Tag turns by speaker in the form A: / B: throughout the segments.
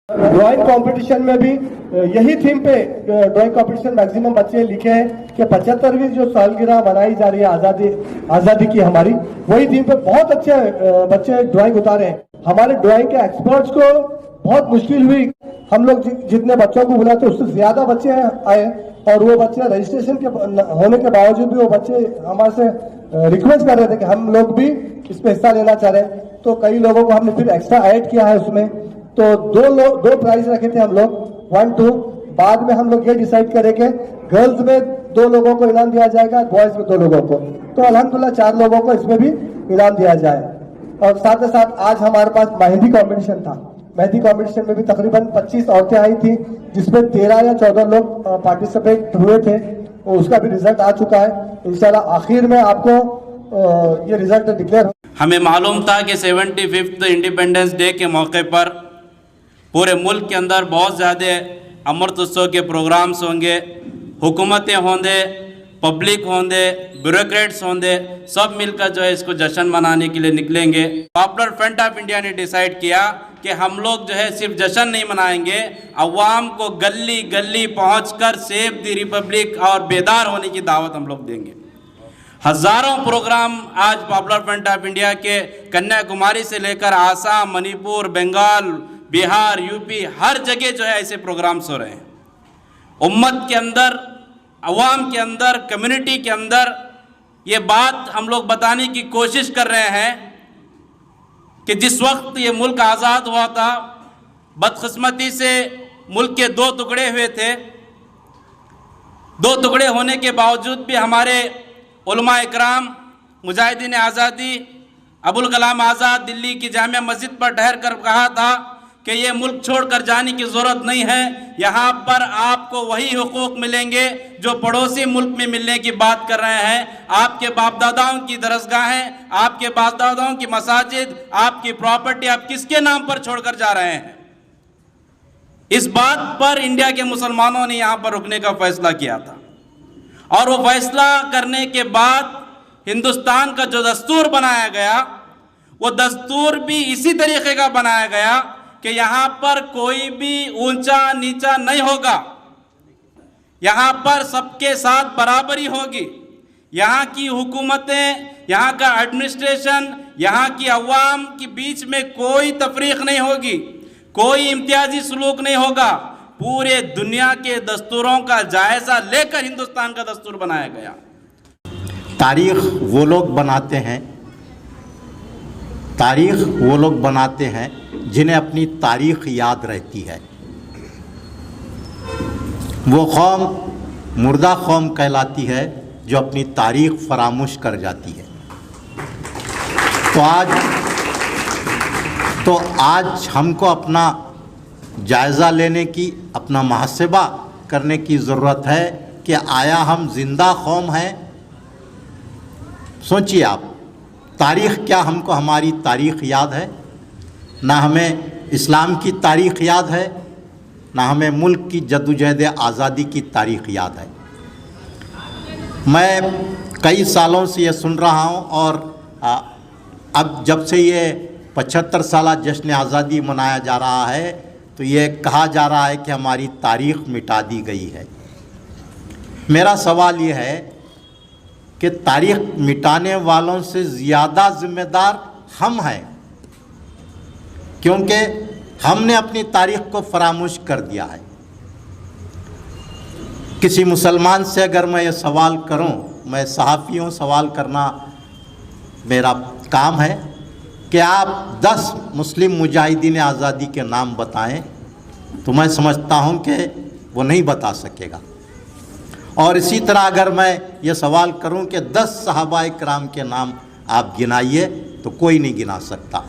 A: Drawing competition में भी यही थीम पे ड्राइंग कंपटीशन मैक्सिमम बच्चे लिखे हैं कि 75वीं जो सालगिरह मनाई जा रही है आजादी की हमारी, वही थीम पे बहुत अच्छे बच्चे ड्राइंग उतारे हैं। हमारे ड्राइंग के एक्सपर्ट्स को बहुत मुश्किल हुई, हम लोग जितने बच्चों को बुलाते उससे ज्यादा बच्चे आए और वो बच्चे रजिस्ट्रेशन के होने के बावजूद भी वो बच्चे हमारे से रिक्वेस्ट कर रहे थे कि हम लोग भी इसमें हिस्सा लेना चाह रहे हैं। तो कई लोगों को हमने फिर एक्स्ट्रा ऐड किया है उसमें। तो दो प्राइज रखे थे हम लोग 1, 2। बाद में हम लोग ये डिसाइड करेंगे गर्ल्स में 2 लोगों को इनाम दिया जाएगा, बॉयज में 2 लोगों को। तो अल्हम्दुलिल्लाह 4 लोगों को इसमें भी इनाम दिया जाए। और साथ ही साथ आज हमारे पास मेहंदी कंपटीशन था। मेहंदी कंपटीशन में भी तकरीबन 25 औरतें आई थी, जिसमें 13 या 14 लोग पार्टिसिपेट हुए थे। उसका भी रिजल्ट आ चुका है। इंशाल्लाह आखिर में आपको ये रिजल्ट डिक्लेयर।
B: हमें मालूम था कि 75th इंडिपेंडेंस डे के मौके पर पूरे मुल्क के अंदर बहुत ज़्यादा अमृत उत्सव के प्रोग्राम्स होंगे, हुकूमतें होंगे, पब्लिक होंगे, ब्यूरोक्रेट्स होंगे, सब मिलकर जो है इसको जश्न मनाने के लिए निकलेंगे। पॉपुलर फ्रंट ऑफ इंडिया ने डिसाइड किया कि हम लोग जो है सिर्फ जश्न नहीं मनाएंगे, अवाम को गली गली पहुंचकर सेव द रिपब्लिक और बेदार होने की दावत हम लोग देंगे। हज़ारों प्रोग्राम आज पॉपुलर फ्रंट ऑफ इंडिया के कन्याकुमारी से लेकर आसाम, मणिपुर, बंगाल, बिहार, यूपी, हर जगह जो है ऐसे प्रोग्राम्स हो रहे हैं। उम्मत के अंदर, अवाम के अंदर, कम्युनिटी के अंदर ये बात हम लोग बताने की कोशिश कर रहे हैं कि जिस वक्त ये मुल्क आज़ाद हुआ था, बदकिस्मती से मुल्क के 2 टुकड़े हुए थे। 2 टुकड़े होने के बावजूद भी हमारे उलमा इकराम, मुजाहिदीन आज़ादी, अबुल कलाम आज़ाद दिल्ली की जामिया मस्जिद पर ठहर कर कहा था कि ये मुल्क छोड़कर जाने की ज़रूरत नहीं है, यहाँ पर आपको वही हुकूक मिलेंगे जो पड़ोसी मुल्क में मिलने की बात कर रहे हैं। आपके बाप दादाओं की दरसगाहें, आपके बाप दादाओं की मसाजिद, आपकी प्रॉपर्टी आप किसके नाम पर छोड़कर जा रहे हैं? इस बात पर इंडिया के मुसलमानों ने यहाँ पर रुकने का फैसला किया था। और वो फैसला करने के बाद हिंदुस्तान का जो दस्तूर बनाया गया, वो दस्तूर भी इसी तरीके का बनाया गया कि यहाँ पर कोई भी ऊंचा नीचा नहीं होगा, यहाँ पर सबके साथ बराबरी होगी। यहाँ की हुकूमतें, यहाँ का एडमिनिस्ट्रेशन, यहाँ की अवाम के बीच में कोई तफरीक नहीं होगी, कोई इम्तियाजी सलूक नहीं होगा। पूरे दुनिया के दस्तूरों का जायजा लेकर हिंदुस्तान का दस्तूर बनाया गया।
C: तारीख वो लोग बनाते हैं, तारीख वो लोग बनाते हैं जिन्हें अपनी तारीख याद रहती है। वो कौम मुर्दा कौम कहलाती है जो अपनी तारीख फरामोश कर जाती है। तो आज हमको अपना जायज़ा लेने की, अपना मुहासबा करने की ज़रूरत है कि आया हम ज़िंदा कौम हैं। सोचिए आप, तारीख़ क्या हमको हमारी तारीख़ याद है? ना हमें इस्लाम की तारीख़ याद है, ना हमें मुल्क की जद्दोजहद आज़ादी की तारीख़ याद है। मैं कई सालों से ये सुन रहा हूँ और अब जब से ये 75 साला जश्न आज़ादी मनाया जा रहा है तो ये कहा जा रहा है कि हमारी तारीख़ मिटा दी गई है। मेरा सवाल ये है कि तारीख़ मिटाने वालों से ज़्यादा ज़िम्मेदार हम हैं, क्योंकि हमने अपनी तारीख़ को फरामोश कर दिया है। किसी मुसलमान से अगर मैं ये सवाल करूं, मैं सहाफ़ी हूं, सवाल करना मेरा काम है कि आप 10 मुस्लिम मुजाहिदीन आज़ादी के नाम बताएं, तो मैं समझता हूं कि वो नहीं बता सकेगा। और इसी तरह अगर मैं ये सवाल करूं कि 10 सहाबाए किराम के नाम आप गिनाइए, तो कोई नहीं गिना सकता।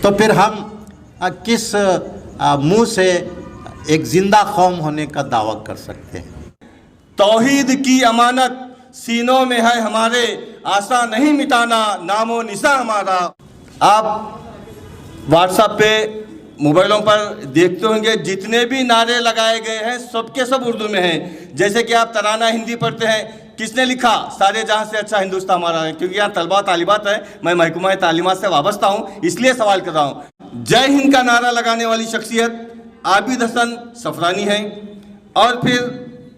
C: तो फिर हम किस मुंह से एक ज़िंदा कौम होने का दावा कर सकते हैं?
D: तौहीद की अमानत सीनों में है हमारे, आशा नहीं मिटाना नामो निशा हमारा। आप व्हाट्सएप पे, मोबाइलों पर देखते होंगे जितने भी नारे लगाए गए हैं सबके सब उर्दू में हैं। जैसे कि आप तराना हिंदी पढ़ते हैं, किसने लिखा? सारे जहां से अच्छा हिंदुस्तान हमारा है। क्योंकि यहाँ तलबा तालिबात है, मैं महकमा तालीमात से वाबस्ता हूँ, इसलिए सवाल कर रहा हूँ। जय हिंद का नारा लगाने वाली शख्सियत आबिद हसन सफरानी हैं। और फिर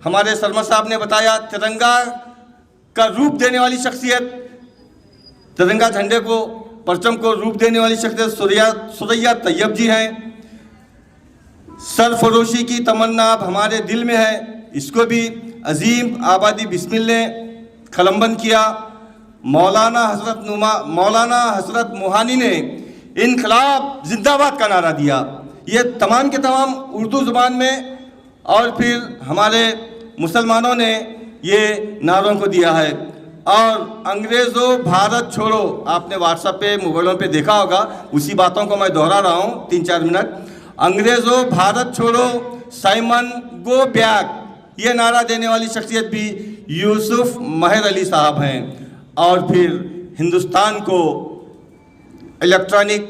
D: हमारे शर्मा साहब ने बताया तिरंगा का रूप देने वाली शख्सियत, तिरंगा झंडे को, परचम को रूप देने वाली शख्सियत सुरैया तैयब जी हैं। सरफरोशी की तमन्ना अब हमारे दिल में है, इसको भी अजीम आबादी बिस्मिल ने कलमबंद किया। मौलाना हजरत मोहानी ने इनकलाब जिंदाबाद का नारा दिया। ये तमाम के तमाम उर्दू ज़ुबान में, और फिर हमारे मुसलमानों ने ये नारों को दिया है। और अंग्रेज़ों भारत छोड़ो, आपने व्हाट्सएप पे मोबाइलों पे देखा होगा, उसी बातों को मैं दोहरा रहा हूँ 3-4 मिनट। अंग्रेज़ों भारत छोड़ो, साइमन गो बैक, ये नारा देने वाली शख्सियत भी यूसुफ महर अली साहब हैं। और फिर हिंदुस्तान को इलेक्ट्रॉनिक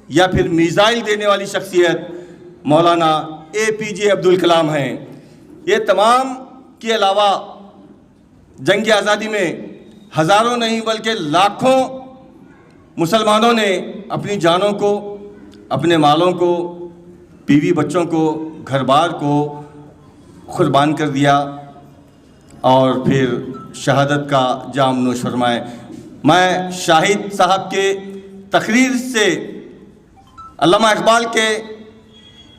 D: या फिर मिसाइल देने वाली शख्सियत मौलाना APJ अब्दुल कलाम हैं। ये तमाम के अलावा जंग आज़ादी में हज़ारों नहीं बल्कि लाखों मुसलमानों ने अपनी जानों को, अपने मालों को, बीवी बच्चों को, घर बार को कुर्बान कर दिया और फिर शहादत का जाम नोश फरमाए। मैं शाहिद साहब के तकरीर से अल्लामा इकबाल के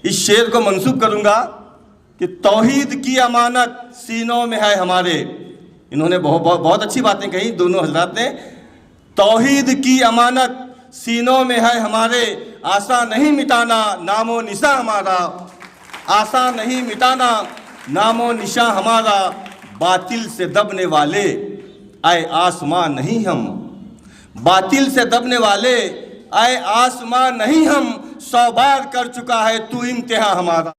D: इस शेर को मंसूब करूँगा कि तौहीद की अमानत सीनों में है हमारे। इन्होंने बहुत अच्छी बातें कही दोनों हजरात ने। तौहीद की अमानत सीनों में है हमारे, आशा नहीं मिटाना नामो निशा हमारा, आशा नहीं मिटाना नामो निशा हमारा। बातिल से दबने वाले आए आसमां नहीं हम, बातिल से दबने वाले आए आसमां नहीं हम, 100 बार कर चुका है तू इम्तिहान हमारा।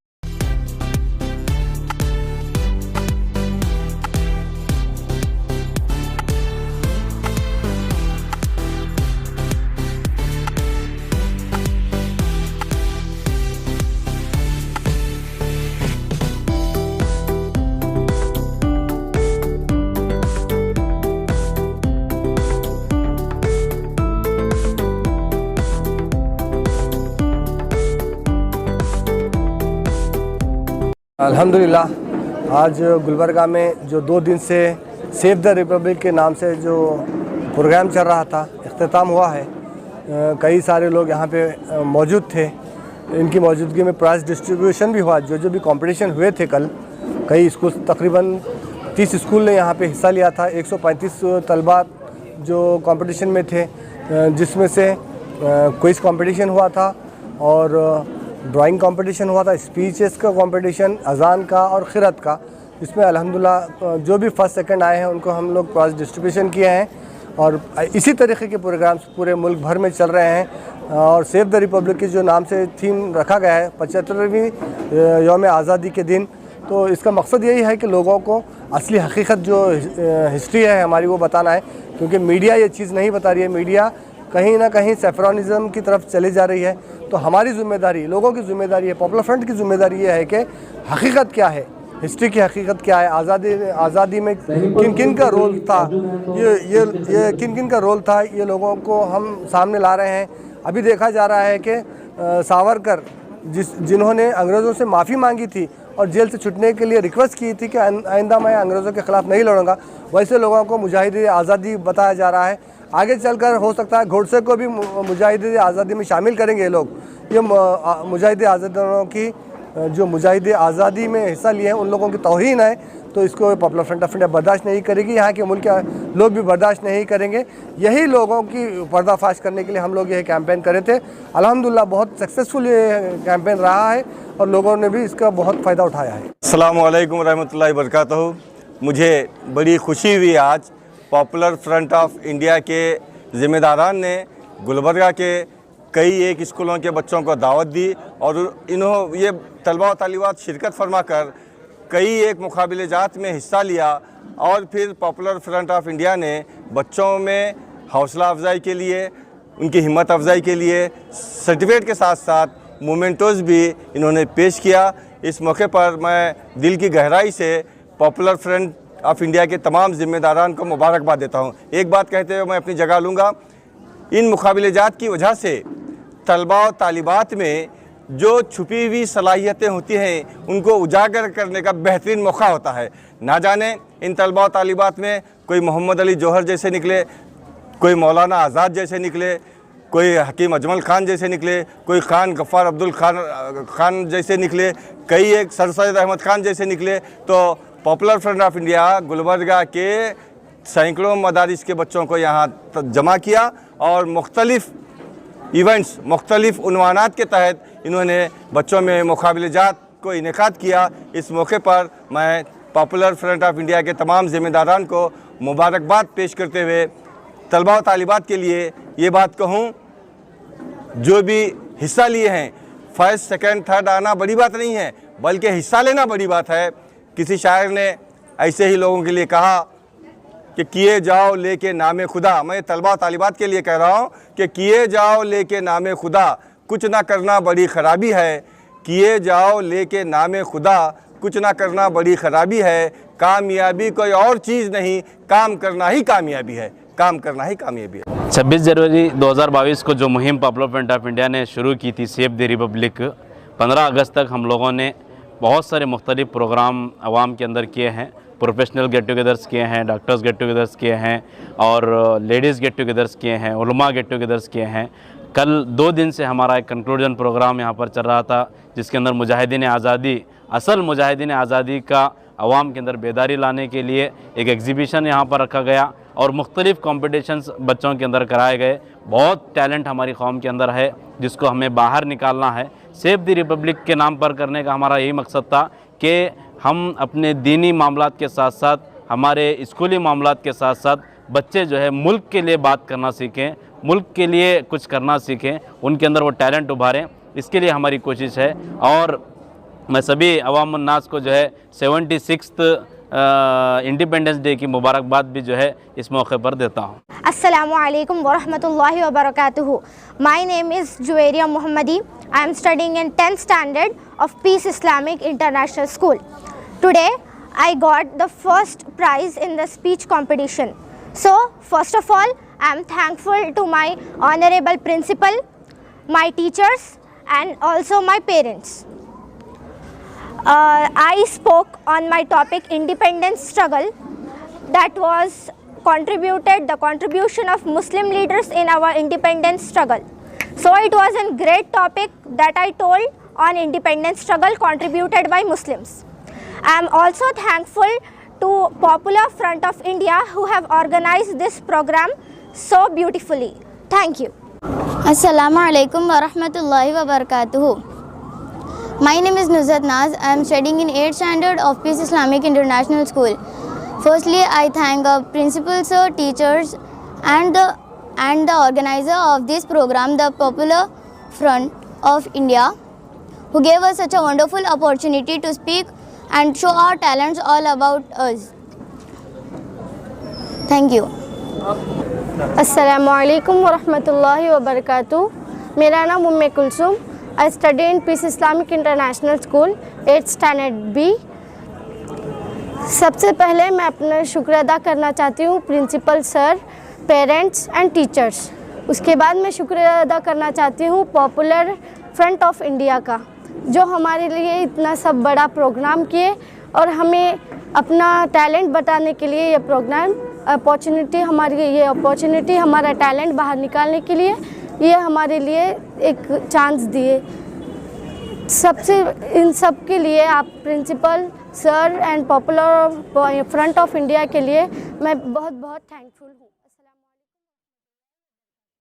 A: अल्हम्दुलिल्लाह आज गुलबर्गा में जो 2 दिन से सेव द रिपब्लिक के नाम से जो प्रोग्राम चल रहा था, इख्तिताम हुआ है। कई सारे लोग यहाँ पे मौजूद थे। इनकी मौजूदगी में प्राइज़ डिस्ट्रीब्यूशन भी हुआ। जो भी कंपटीशन हुए थे कल, कई स्कूल, तकरीबन 30 स्कूल ने यहाँ पे हिस्सा लिया था। 135 तलबा जो कंपटीशन में थे, जिसमें से क्विज़ कंपटीशन हुआ था और ड्राइंग कंपटीशन हुआ था, स्पीचेस का कंपटीशन, अजान का और खिरत का। इसमें अल्हम्दुलिल्लाह जो भी फर्स्ट सेकंड आए हैं उनको हम लोग प्राइज़ डिस्ट्रीब्यूशन किए हैं। और इसी तरीके के प्रोग्राम्स पूरे मुल्क भर में चल रहे हैं। और सेव द रिपब्लिक के जो नाम से थीम रखा गया है 75वीं यौम आज़ादी के दिन, तो इसका मकसद यही है कि लोगों को असली हकीकत जो हिस्ट्री है हमारी वो बताना है। क्योंकि मीडिया ये चीज़ नहीं बता रही है, मीडिया कहीं ना कहीं सेफ्रॉनिज़म की तरफ चली जा रही है। तो हमारी ज़िम्मेदारी, लोगों की ज़िम्मेदारी है, पॉपुलर फ्रंट की ज़िम्मेदारी ये है कि हकीकत क्या है, हिस्ट्री की हकीकत क्या है, आज़ादी में किन किन का रोल था, ये किन किन का रोल था, ये लोगों को हम सामने ला रहे हैं। अभी देखा जा रहा है कि सावरकर जिन्होंने अंग्रेज़ों से माफ़ी मांगी थी और जेल से छूटने के लिए रिक्वेस्ट की थी कि आइंदा मैं अंग्रेज़ों के ख़िलाफ़ नहीं लड़ूंगा, वैसे लोगों को मुजाहिद आज़ादी बताया जा रहा है। आगे चलकर हो सकता है गोडसे को भी मुजाहिद आज़ादी में शामिल करेंगे ये लोग। ये मुजाहिद आज़ादियों की जो मुजाहिद आज़ादी में हिस्सा लिए हैं उन लोगों की तौहीन है, तो इसको पॉपुलर फ्रंट ऑफ इंडिया बर्दाश्त नहीं करेगी। यहाँ के मुल्क के लोग भी बर्दाश्त नहीं करेंगे। यही लोगों की पर्दाफाश करने के लिए हम लोग यह कैंपेन करे थे। अल्हम्दुलिल्लाह बहुत सक्सेसफुल ये कैंपेन रहा है और लोगों ने भी इसका बहुत फ़ायदा उठाया है।
D: अस्सलामु अलैकुम रहमतुल्लाहि वबरकातुहू। मुझे बड़ी खुशी हुई आज पॉपुलर फ्रंट ऑफ इंडिया के ज़िम्मेदारान ने गुलबर्गा के कई एक स्कूलों के बच्चों को दावत दी और ये तलबा व तालिबात शिरकत फरमा कर कई एक मुकाबले जात में हिस्सा लिया। और फिर पॉपुलर फ्रंट ऑफ इंडिया ने बच्चों में हौसला अफजाई के लिए, उनकी हिम्मत अफजाई के लिए सर्टिफिकेट के साथ साथ मोमेंटोज़ भी इन्होंने पेश किया। इस मौके पर मैं दिल की गहराई से पॉपुलर फ्रंट ऑफ इंडिया के तमाम ज़िम्मेदारान को मुबारकबाद देता हूँ। एक बात कहते हुए मैं अपनी जगह लूँगा, इन मुकाबले जात की वजह से तलबा और तालिबात में जो छुपी हुई सलाहियतें होती हैं उनको उजागर करने का बेहतरीन मौका होता है। ना जाने इन तलबा और तालिबात में कोई मोहम्मद अली जौहर जैसे निकले, कोई मौलाना आज़ाद जैसे निकले, कोई हकीम अजमल खान जैसे निकले, कोई खान गफ़ार अब्दुल खान जैसे निकले, कई एक सर सैयद अहमद खान जैसे निकले। तो popular front of India Gulbarga के सैकड़ों मदारिस के बच्चों को यहाँ जमा किया और मुख्तलिफ़ इवेंट्स, मुख्तलिफ़ उन्वानात के तहत इन्होंने बच्चों में मुकाबलेजात को इनेकाद किया। इस मौके पर मैं पॉपुलर फ्रंट ऑफ इंडिया के तमाम ज़िम्मेदारान को मुबारकबाद पेश करते हुए तलबा और तालिबात के लिए ये बात कहूँ, जो भी हिस्सा लिए हैं, फर्स्ट सेकंड थर्ड आना बड़ी बात नहीं है, बल्कि हिस्सा लेना बड़ी बात है। किसी शायर ने ऐसे ही लोगों के लिए कहा कि किए जाओ लेके नामे खुदा। मैं तलबा तालिबात के लिए कह रहा हूँ कि किए जाओ लेके नामे खुदा, कुछ ना करना बड़ी ख़राबी है। किए जाओ लेके नामे खुदा, कुछ ना करना बड़ी ख़राबी है। कामयाबी कोई और चीज़ नहीं, काम करना ही कामयाबी है, काम करना ही कामयाबी है।
B: 26 जनवरी 2022 को जो मुहिम पॉपुलर फ्रंट ऑफ इंडिया ने शुरू की थी, सेव द रिपब्लिक, 15 अगस्त तक हम लोगों ने बहुत सारे मुख्तलिफ़ प्रोग्राम आवाम के अंदर किए हैं। प्रोफेशनल गेट टुगेदर्स किए हैं, डॉक्टर्स गेट टुगेदर्स किए हैं और लेडीज़ गेट टुगेदर्स किए हैं, उलमा गेट टुगेदर्स किए हैं। कल 2 दिन से हमारा एक कंक्लूजन प्रोग्राम यहाँ पर चल रहा था, जिसके अंदर मुजाहिदीन आज़ादी, असल मुजाहिदीन आज़ादी का आवाम के अंदर बेदारी लाने के लिए एक एग्ज़िबिशन यहाँ पर रखा गया और मुख्तलिफ़ कॉम्पिटिशन्स बच्चों के अंदर कराए गए। बहुत टैलेंट हमारी कौम के अंदर है जिसको हमें बाहर निकालना है। सेव द रिपब्लिक के नाम पर करने का हमारा यही मकसद था कि हम अपने दीनी मामलात के साथ साथ, हमारे स्कूली मामलात के साथ साथ बच्चे जो है मुल्क के लिए बात करना सीखें, मुल्क के लिए कुछ करना सीखें, उनके अंदर वो टैलेंट उभारें। इसके लिए हमारी कोशिश है और मैं सभी अवाम उन्नास को जो है 76th इंडिपेंडेंस डे की मुबारकबाद भी जो है इस मौके पर देता हूँ।
E: Assalamu alaikum wa rahmatullahi wa barakatuhu. My name is Juwairiya Muhammadi. I am studying in 10th standard of Peace Islamic International School. Today I got the first prize in the speech competition. So first of all, I am thankful to my honorable principal, my teachers and also my parents. I spoke on my topic independence struggle, that was the contribution of Muslim leaders in our independence struggle. So it was a great topic that I told on independence struggle contributed by Muslims. I am also thankful to Popular Front of India who have organized this program so beautifully. Thank you.
F: Assalamu alaikum wa rahmatullahi wa barakatuhu. My name is Nuzhat Naz. I am studying in 8th standard of Peace Islamic International School. Firstly, I thank our principal sir, teachers and the organizer of this program, the Popular Front of India, who gave us such a wonderful opportunity to speak and show our talents all about us. Thank you.
G: अस्सलामु अलैकुम वरहमतुल्लाहि वबरकातुहू। मेरा नाम उम्मे Kulsum. I study in Peace Islamic International School 8th standard B. सबसे पहले मैं अपना शुक्र अदा करना चाहती हूँ principal sir, parents and teachers. उसके बाद मैं शुक्र अदा करना चाहती हूँ पॉपुलर फ्रंट ऑफ इंडिया का, जो हमारे लिए इतना सब बड़ा प्रोग्राम किए और हमें अपना टैलेंट बताने के लिए ये प्रोग्राम अपॉर्चुनिटी हमारा टैलेंट बाहर निकालने के लिए ये हमारे लिए एक चांस दिए। इन सब के लिए आप principal sir and popular front of India के लिए मैं बहुत बहुत थैंकफुल हूँ।